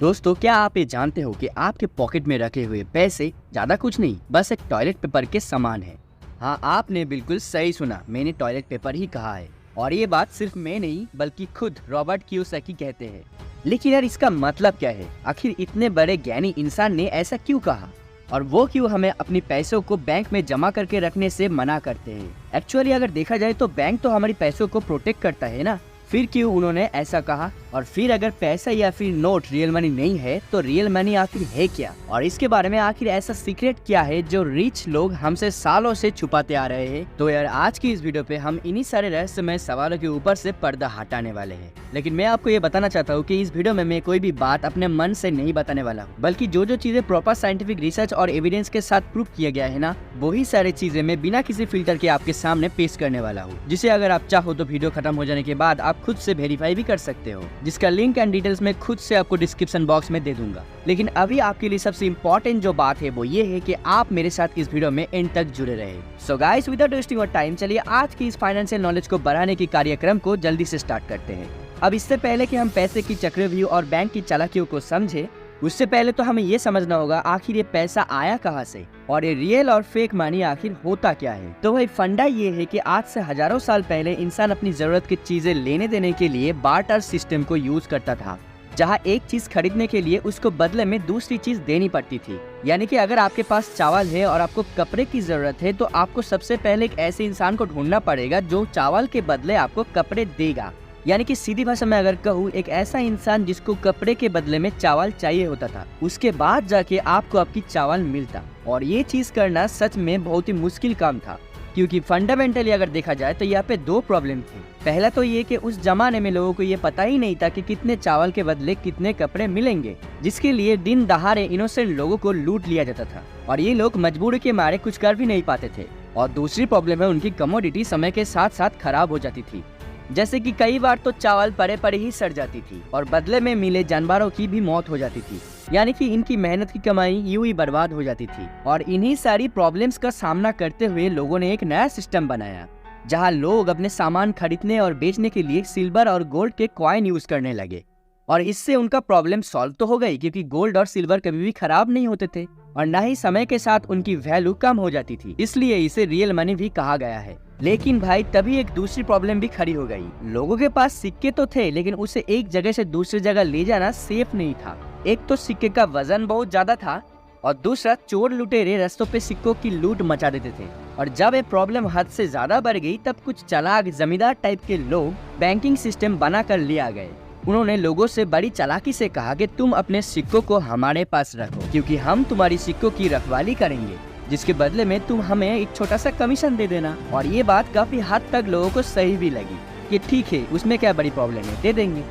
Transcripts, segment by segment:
दोस्तों, क्या आप ये जानते हो कि आपके पॉकेट में रखे हुए पैसे ज्यादा कुछ नहीं, बस एक टॉयलेट पेपर के समान है। हाँ, आपने बिल्कुल सही सुना, मैंने टॉयलेट पेपर ही कहा है। और ये बात सिर्फ मैं नहीं बल्कि खुद रॉबर्ट कियोसाकी कहते हैं। लेकिन यार, इसका मतलब क्या है? आखिर इतने बड़े ज्ञानी इंसान ने ऐसा क्यों कहा? और वो क्यों हमें अपने पैसों को बैंक में जमा करके रखने से मना करते हैं? एक्चुअली अगर देखा जाए तो बैंक तो हमारी पैसों को प्रोटेक्ट करता है ना। फिर क्यों उन्होंने ऐसा कहा? और फिर अगर पैसा या फिर नोट रियल मनी नहीं है तो रियल मनी आखिर है क्या? और इसके बारे में आखिर ऐसा सीक्रेट क्या है जो रिच लोग हमसे सालों से छुपाते आ रहे हैं? तो यार, आज की इस वीडियो पे हम इन्हीं सारे रहस्यमय सवालों के ऊपर से पर्दा हटाने वाले हैं। लेकिन मैं आपको ये बताना चाहता हूँ कि इस वीडियो में मैं कोई भी बात अपने मन से नहीं बताने वाला हूँ, बल्कि जो जो चीजें प्रॉपर साइंटिफिक रिसर्च और एविडेंस के साथ प्रूव किया गया है ना, वही सारी चीजें मैं बिना किसी फिल्टर के आपके सामने पेश करने वाला हूँ, जिसे अगर आप चाहो तो वीडियो खत्म हो जाने के बाद आप खुद से वेरीफाई भी कर सकते हो, जिसका लिंक एंड डिटेल्स मैं खुद से आपको डिस्क्रिप्शन बॉक्स में दे दूंगा। लेकिन अभी आपके लिए सबसे इम्पोर्टेंट जो बात है वो ये है कि आप मेरे साथ इस वीडियो में एंड तक जुड़े रहे। So guys, without wasting your time, चलिए आज की इस फाइनेंशियल नॉलेज को बढ़ाने के कार्यक्रम को जल्दी से स्टार्ट करते हैं। अब इससे पहले कि हम पैसे की चक्रव्यूह और बैंक की चालाकियों को समझे, उससे पहले तो हमें ये समझना होगा आखिर ये पैसा आया कहाँ से और ये रियल और फेक मनी आखिर होता क्या है। तो भाई, फंडा ये है कि आज से हजारों साल पहले इंसान अपनी जरूरत की चीजें लेने देने के लिए बार्टर सिस्टम को यूज करता था, जहाँ एक चीज खरीदने के लिए उसको बदले में दूसरी चीज देनी पड़ती थी। यानी कि अगर आपके पास चावल है और आपको कपड़े की जरूरत है तो आपको सबसे पहले एक ऐसे इंसान को ढूंढना पड़ेगा जो चावल के बदले आपको कपड़े देगा। यानी कि सीधी भाषा में अगर कहूँ, एक ऐसा इंसान जिसको कपड़े के बदले में चावल चाहिए होता था, उसके बाद जाके आपको आपकी चावल मिलता। और ये चीज करना सच में बहुत ही मुश्किल काम था, क्योंकि फंडामेंटली अगर देखा जाए तो यहाँ पे दो प्रॉब्लम थे। पहला तो ये कि उस जमाने में लोगों को ये पता ही नहीं था कि कितने चावल के बदले कितने कपड़े मिलेंगे, जिसके लिए दिन दहाड़े इनोसेंट लोगों को लूट लिया जाता था और ये लोग मजबूरी के मारे कुछ कर भी नहीं पाते थे। और दूसरी प्रॉब्लम है, उनकी कमोडिटी समय के साथ साथ खराब हो जाती थी। जैसे कि कई बार तो चावल पड़े पड़े ही सड़ जाती थी और बदले में मिले जानवरों की भी मौत हो जाती थी। यानी कि इनकी मेहनत की कमाई यूं ही बर्बाद हो जाती थी। और इन्हीं सारी प्रॉब्लम्स का सामना करते हुए लोगों ने एक नया सिस्टम बनाया, जहां लोग अपने सामान खरीदने और बेचने के लिए सिल्वर और गोल्ड के कॉइन यूज करने लगे। और इससे उनका प्रॉब्लम सॉल्व तो हो गई, क्योंकि गोल्ड और सिल्वर कभी भी खराब नहीं होते थे और न ही समय के साथ उनकी वैल्यू कम हो जाती थी, इसलिए इसे रियल मनी भी कहा गया है। लेकिन भाई, तभी एक दूसरी प्रॉब्लम भी खड़ी हो गई। लोगों के पास सिक्के तो थे, लेकिन उसे एक जगह से दूसरी जगह ले जाना सेफ नहीं था। एक तो सिक्के का वजन बहुत ज्यादा था और दूसरा, चोर लुटेरे रास्तों पे सिक्कों की लूट मचा देते थे। और जब ये प्रॉब्लम हद से ज्यादा बढ़ गई, तब कुछ चालाक जमींदार टाइप के लोग बैंकिंग सिस्टम बना कर ले आ गए। उन्होंने लोगों से बड़ी चालाकी से कहा कि तुम अपने सिक्कों को हमारे पास रखो, क्योंकि हम तुम्हारी सिक्कों की रखवाली करेंगे, जिसके बदले में तुम हमें एक छोटा सा कमीशन दे देना। और ये बात काफी हद तक लोगों को सही भी लगी कि ठीक है, उसमें क्या बड़ी प्रॉब्लम है, दे देंगे।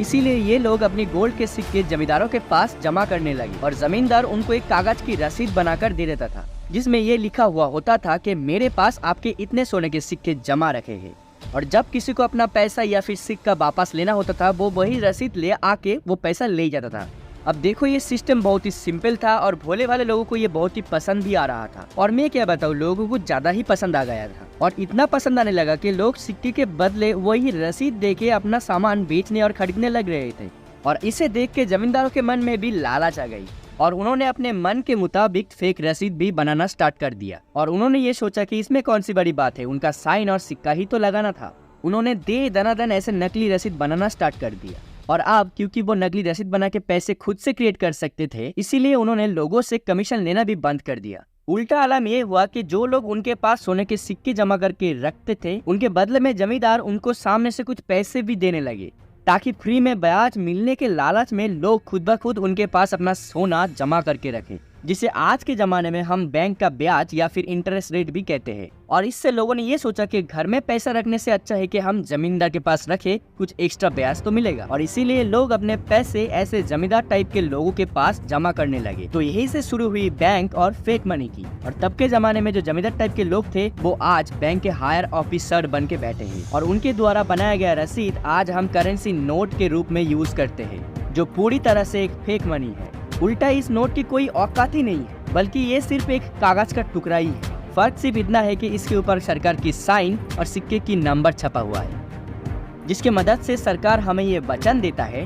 इसीलिए ये लोग अपनी गोल्ड के सिक्के जमींदारों के पास जमा करने लगे और जमींदार उनको एक कागज की रसीद बनाकर दे देता था, जिसमें ये लिखा हुआ होता था कि मेरे पास आपके इतने सोने के सिक्के जमा रखे हैं। और जब किसी को अपना पैसा या फिर सिक्का वापस लेना होता था, वो वही रसीद ले आके वो पैसा ले जाता था। अब देखो, ये सिस्टम बहुत ही सिंपल था और भोले वाले लोगों को ये बहुत ही पसंद भी आ रहा था। और मैं क्या बताऊँ, लोगों को ज्यादा ही पसंद आ गया था और इतना पसंद आने लगा कि लोग सिक्के के बदले वही रसीद देके अपना सामान बेचने और खरीदने लग रहे थे। और इसे देख के जमींदारों के मन में भी लालच आ गई और उन्होंने अपने मन के मुताबिक फेक रसीद भी बनाना स्टार्ट कर दिया। और उन्होंने ये सोचा कि इसमें कौन सी बड़ी बात है, उनका साइन और सिक्का ही तो लगाना था। उन्होंने दे दनादन ऐसे नकली रसीद बनाना स्टार्ट कर दिया। और अब क्योंकि वो नकली रसीद बना के पैसे खुद से क्रिएट कर सकते थे, इसीलिए उन्होंने लोगों से कमीशन लेना भी बंद कर दिया। उल्टा आलम ये हुआ कि जो लोग उनके पास सोने के सिक्के जमा करके रखते थे, उनके बदले में जमींदार उनको सामने से कुछ पैसे भी देने लगे, ताकि फ्री में ब्याज मिलने के लालच में लोग खुद ब खुद उनके पास अपना सोना जमा करके रखें, जिसे आज के जमाने में हम बैंक का ब्याज या फिर इंटरेस्ट रेट भी कहते हैं। और इससे लोगों ने ये सोचा कि घर में पैसा रखने से अच्छा है कि हम जमींदार के पास रखें, कुछ एक्स्ट्रा ब्याज तो मिलेगा। और इसीलिए लोग अपने पैसे ऐसे जमींदार टाइप के लोगों के पास जमा करने लगे। तो यही से शुरू हुई बैंक और फेक मनी की। और तब के जमाने में जो जमींदार टाइप के लोग थे, वो आज बैंक के हायर ऑफिसर बन के बैठे हैं और उनके द्वारा बनाया गया रसीद आज हम करेंसी नोट के रूप में यूज करते हैं, जो पूरी तरह से एक फेक मनी है। उल्टा इस नोट की कोई औकात ही नहीं है, बल्कि ये सिर्फ एक कागज का टुकड़ा ही है। फर्क सिर्फ इतना है कि इसके ऊपर सरकार की साइन और सिक्के की नंबर छपा हुआ है, जिसके मदद से सरकार हमें ये वचन देता है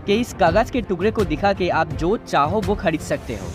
कि इस कागज के टुकड़े को दिखा के आप जो चाहो वो खरीद सकते हो।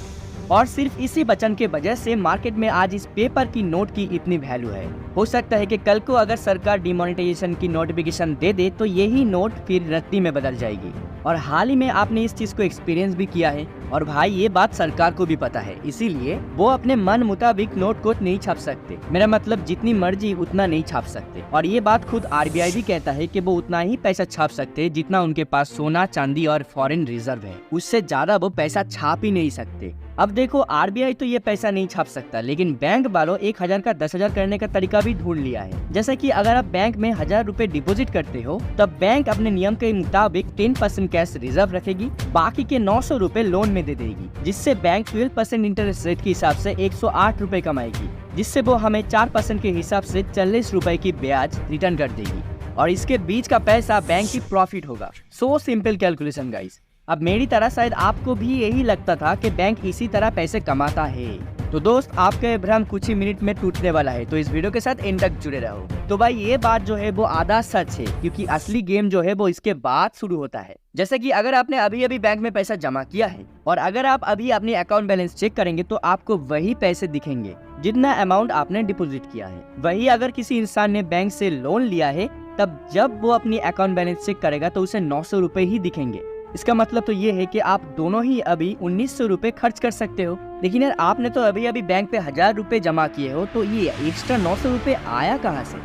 और सिर्फ इसी वचन के वजह से मार्केट में आज इस पेपर की नोट की इतनी वैल्यू है। हो सकता है कि कल को अगर सरकार डिमोनेटाइजेशन की नोटिफिकेशन दे दे तो यही नोट फिर रत्ती में बदल जाएगी। और हाल ही में आपने इस चीज को एक्सपीरियंस भी किया है। और भाई ये बात सरकार को भी पता है, इसीलिए वो अपने मन मुताबिक नोट को नहीं छाप सकते। मेरा मतलब जितनी मर्जी उतना नहीं छाप सकते। और ये बात खुद आरबीआई भी कहता है कि वो उतना ही पैसा छाप सकते जितना उनके पास सोना, चांदी और फॉरेन रिजर्व है। उससे ज्यादा वो पैसा छाप ही नहीं सकते। अब देखो, आरबीआई तो ये पैसा नहीं छाप सकता, लेकिन बैंक वालों 1000 का 10,000 करने का तरीका भी ढूंढ लिया है। जैसे कि अगर आप बैंक में 1000 रुपए डिपॉजिट करते हो, तब बैंक अपने नियम के मुताबिक 10% कैश रिजर्व रखेगी, बाकी के 900 रुपए लोन में दे देगी, जिससे बैंक 12% इंटरेस्ट रेट के हिसाब से 108 रुपए कमाएगी, जिससे वो हमें 4% के हिसाब से 40 रुपए की ब्याज रिटर्न कर देगी। और इसके बीच का पैसा बैंक की प्रॉफिट होगा। So simple calculation guys. अब मेरी तरह शायद आपको भी यही लगता था कि बैंक इसी तरह पैसे कमाता है। तो दोस्त, आपका भ्रम कुछ ही मिनट में टूटने वाला है, तो इस वीडियो के साथ एंड तक जुड़े रहो। तो भाई ये बात जो है वो आधा सच है, क्योंकि असली गेम जो है वो इसके बाद शुरू होता है। जैसे कि अगर आपने अभी अभी बैंक में पैसा जमा किया है और अगर आप अभी अपनी अकाउंट बैलेंस चेक करेंगे तो आपको वही पैसे दिखेंगे जितना अमाउंट आपने डिपॉजिट किया है। वही अगर किसी इंसान ने बैंक से लोन लिया है, तब जब वो अपनी अकाउंट बैलेंस चेक करेगा तो उसे 900 रुपए ही दिखेंगे। इसका मतलब तो ये है कि आप दोनों ही अभी 1900 रुपए खर्च कर सकते हो। लेकिन यार, आपने तो अभी अभी बैंक पे 1000 रुपए जमा किए हो, तो ये एक्स्ट्रा 900 रुपए आया कहाँ से?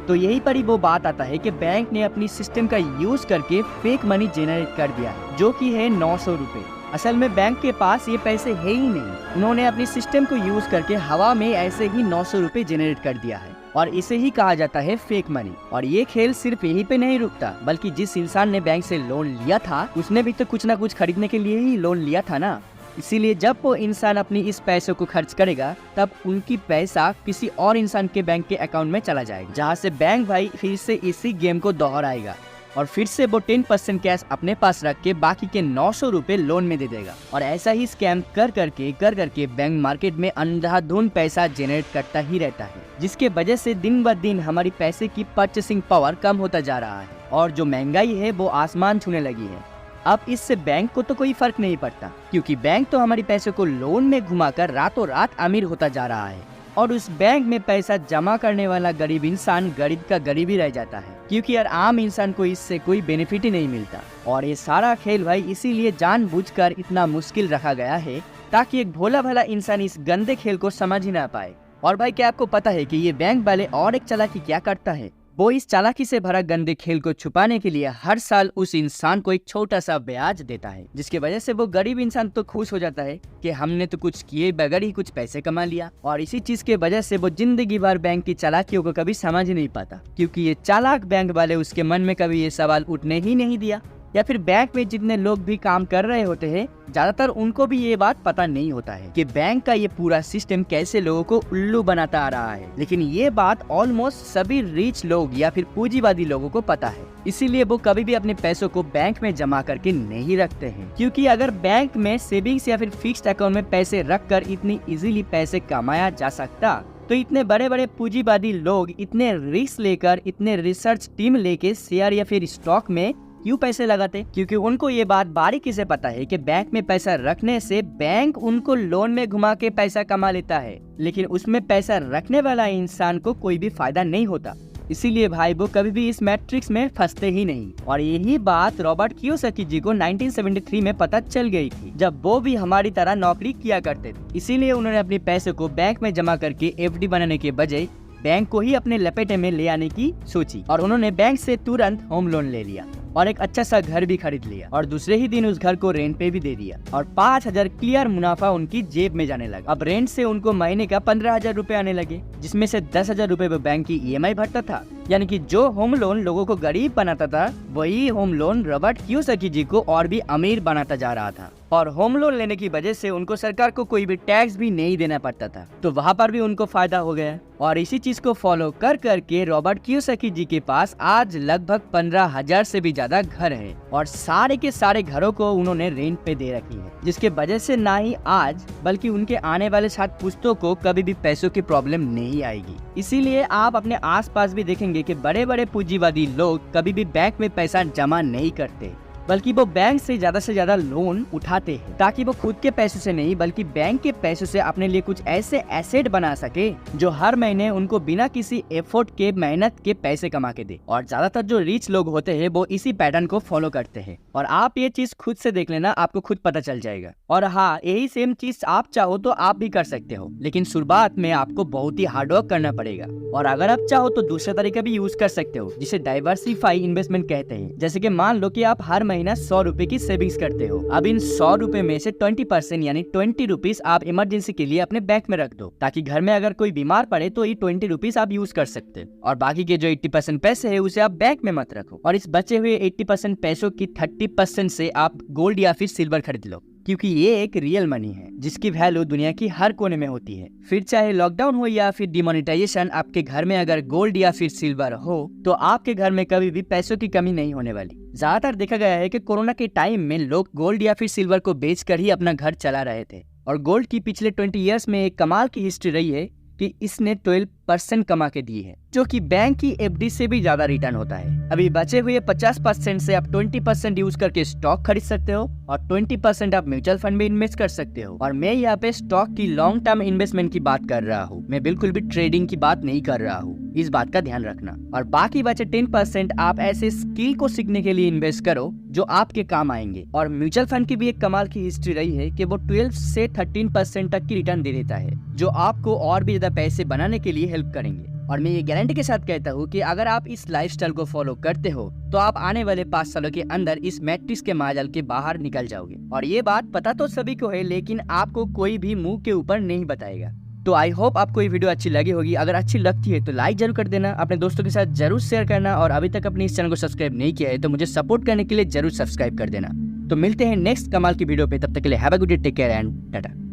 तो यही पर ही वो बात आता है कि बैंक ने अपनी सिस्टम का यूज करके फेक मनी जनरेट कर दिया, जो कि है 900 रुपए। असल में बैंक के पास ये पैसे है ही नहीं, उन्होंने अपनी सिस्टम को यूज करके हवा में ऐसे ही 900 रुपए जनरेट कर दिया है, और इसे ही कहा जाता है फेक मनी। और ये खेल सिर्फ यहीं पे नहीं रुकता, बल्कि जिस इंसान ने बैंक से लोन लिया था उसने भी तो कुछ ना कुछ खरीदने के लिए ही लोन लिया था ना। इसीलिए जब वो इंसान अपनी इस पैसे को खर्च करेगा, तब उनकी पैसा किसी और इंसान के बैंक के अकाउंट में चला जाएगा, जहाँ से बैंक भाई फिर से इसी गेम को दोहराएगा और फिर से वो 10% कैश अपने पास रख के बाकी के 900 रुपए लोन में दे देगा। और ऐसा ही स्कैम कर करके बैंक मार्केट में अंधाधुंध पैसा जनरेट करता ही रहता है, जिसके वजह से दिन ब दिन हमारी पैसे की परचेसिंग पावर कम होता जा रहा है और जो महंगाई है वो आसमान छूने लगी है। अब इससे बैंक को तो कोई फर्क नहीं पड़ता, क्योंकि बैंक तो हमारी पैसे को लोन में घुमाकर रातों रात अमीर होता जा रहा है, और उस बैंक में पैसा जमा करने वाला गरीब इंसान गरीब का गरीब ही रह जाता है, क्योंकि यार आम इंसान को इससे कोई बेनिफिट ही नहीं मिलता। और ये सारा खेल भाई इसीलिए जानबूझकर इतना मुश्किल रखा गया है, ताकि एक भोला भाला इंसान इस गंदे खेल को समझ ही ना पाए। और भाई, क्या आपको पता है कि ये बैंक वाले और एक चालाकी क्या करता है? वो इस चालाकी से भरा गंदे खेल को छुपाने के लिए हर साल उस इंसान को एक छोटा सा ब्याज देता है, जिसकी वजह से वो गरीब इंसान तो खुश हो जाता है कि हमने तो कुछ किए बगैर ही कुछ पैसे कमा लिया। और इसी चीज के वजह से वो जिंदगी भर बैंक की चालाकियों को कभी समझ ही नहीं पाता, क्योंकि ये चालाक बैंक वाले उसके मन में कभी ये सवाल उठने ही नहीं दिया। या फिर बैंक में जितने लोग भी काम कर रहे होते हैं, ज्यादातर उनको भी ये बात पता नहीं होता है कि बैंक का ये पूरा सिस्टम कैसे लोगों को उल्लू बनाता आ रहा है। लेकिन ये बात ऑलमोस्ट सभी रिच लोग या फिर पूंजीवादी लोगों को पता है, इसीलिए वो कभी भी अपने पैसों को बैंक में जमा करके नहीं रखते हैं। क्योंकि अगर बैंक में सेविंग्स या फिर फिक्स्ड अकाउंट में पैसे रखकर इतनी इजीली पैसे कमाया जा सकता, तो इतने बड़े बड़े पूंजीवादी लोग इतने रिस्क लेकर, इतने रिसर्च टीम लेके शेयर या फिर स्टॉक में क्यों पैसे लगाते? क्योंकि उनको ये बात बारीकी से पता है कि बैंक में पैसा रखने से बैंक उनको लोन में घुमा के पैसा कमा लेता है, लेकिन उसमें पैसा रखने वाला इंसान को कोई भी फायदा नहीं होता। इसीलिए भाई वो कभी भी इस मैट्रिक्स में फंसते ही नहीं। और यही बात रॉबर्ट कियोसाकी जी को 1973 में पता चल गई थी, जब वो भी हमारी तरह नौकरी किया करते थे। इसीलिए उन्होंने अपने पैसे को बैंक में जमा करके एफडी बनाने के बजाय बैंक को ही अपने लपेटे में ले आने की सोची, और उन्होंने बैंक से तुरंत होम लोन ले लिया और एक अच्छा सा घर भी खरीद लिया, और दूसरे ही दिन उस घर को रेंट पे भी दे दिया, और 5000 क्लियर मुनाफा उनकी जेब में जाने लगा। अब रेंट से उनको महीने का 15,000 रुपए आने लगे, जिसमें से 10,000 रुपए वो बैंक की ईएमआई भरता था। यानी कि जो होम लोन लोगों को गरीब बनाता था, वही होम लोन रॉबर्ट कियोसाकी जी को और भी अमीर बनाता जा रहा था। और होम लोन लेने की वजह से उनको सरकार को कोई भी टैक्स भी नहीं देना पड़ता था, तो वहाँ पर भी उनको फायदा हो गया। और इसी चीज को फॉलो कर करके रॉबर्ट कियोसाकी जी के पास आज लगभग 15,000 से भी ज्यादा घर है, और सारे के सारे घरों को उन्होंने रेंट पे दे रखी है, जिसके वजह से ना ही आज बल्कि उनके आने वाले 7 पुश्तों को कभी भी पैसों की प्रॉब्लम नहीं आएगी। इसीलिए आप अपने आसपास भी देखेंगे कि बड़े बड़े पूंजीवादी लोग कभी भी बैंक में पैसा जमा नहीं करते, बल्कि वो बैंक से ज्यादा लोन उठाते हैं ताकि वो खुद के पैसे से नहीं बल्कि बैंक के पैसे से अपने लिए कुछ ऐसे एसेट बना सके जो हर महीने उनको बिना किसी एफर्ट के मेहनत के पैसे कमा के दे। और ज्यादातर जो रिच लोग होते हैं वो इसी पैटर्न को फॉलो करते हैं और आप ये चीज खुद से देख लेना, आपको खुद पता चल जाएगा। और हाँ, यही सेम चीज आप चाहो तो आप भी कर सकते हो, लेकिन शुरुआत में आपको बहुत ही हार्डवर्क करना पड़ेगा। और अगर आप चाहो तो दूसरा तरीका भी यूज कर सकते हो जिसे डाइवर्सिफाई इन्वेस्टमेंट कहते हैं। जैसे कि मान लो कि आप हर महीना 100 रुपए की सेविंग्स करते हो। अब इन 100 रुपए में से 20% यानी 20 रुपीज आप इमरजेंसी के लिए अपने बैंक में रख दो, ताकि घर में अगर कोई बीमार पड़े तो ये 20 रुपीज आप यूज कर सकते हो। और बाकी के जो 80% पैसे है उसे आप बैंक में मत रखो, और इस बचे हुए 80% पैसों की 30% से आप गोल्ड या फिर सिल्वर खरीद लो, क्योंकि ये एक रियल मनी है जिसकी वैल्यू दुनिया की हर कोने में होती है। फिर चाहे लॉकडाउन हो या फिर डिमोनेटाइजेशन, आपके घर में अगर गोल्ड या फिर सिल्वर हो तो आपके घर में कभी भी पैसों की कमी नहीं होने वाली। ज्यादातर देखा गया है कि कोरोना के टाइम में लोग गोल्ड या फिर सिल्वर को बेचकर ही अपना घर चला रहे थे। और गोल्ड की पिछले 20 इयर्स में एक कमाल की हिस्ट्री रही है कि इसने 12% कमा के दी है, जो कि बैंक की एफडी से भी ज्यादा रिटर्न होता है। अभी बचे हुए 50% से आप 20% यूज करके स्टॉक खरीद सकते हो और 20% आप म्यूचुअल फंड में इन्वेस्ट कर सकते हो। और मैं यहाँ पे स्टॉक की लॉन्ग टर्म इन्वेस्टमेंट की बात कर रहा हूँ, मैं बिल्कुल भी ट्रेडिंग की बात नहीं कर रहा हूँ, इस बात का ध्यान रखना। और बाकी बचे 10% आप ऐसे स्किल को सीखने के लिए इन्वेस्ट करो जो आपके काम आएंगे। और म्यूचुअल फंड की भी एक कमाल की हिस्ट्री रही है कि वो 12 से 13% तक की रिटर्न दे देता है, जो आपको और भी ज्यादा पैसे बनाने के लिए हेल्प करेंगे। और मैं ये गारंटी के साथ कहता हूँ कि अगर आप इस लाइफस्टाइल को फॉलो करते हो तो आप आने वाले 5 सालों के अंदर इस मैट्रिक्स के मायाजाल के बाहर निकल जाओगे। और ये बात पता तो सभी को है, लेकिन आपको कोई भी मुंह के ऊपर नहीं बताएगा। तो आई होप आपको ये वीडियो अच्छी लगी होगी। अगर अच्छी लगती है तो लाइक जरूर कर देना, अपने दोस्तों के साथ जरूर शेयर करना, और अभी तक अपने इस चैनल को सब्सक्राइब नहीं किया है तो मुझे सपोर्ट करने के लिए जरूर सब्सक्राइब कर देना। तो मिलते हैं नेक्स्ट कमाल की वीडियो पे, तब तक के लिए have a good day, take care and Tata.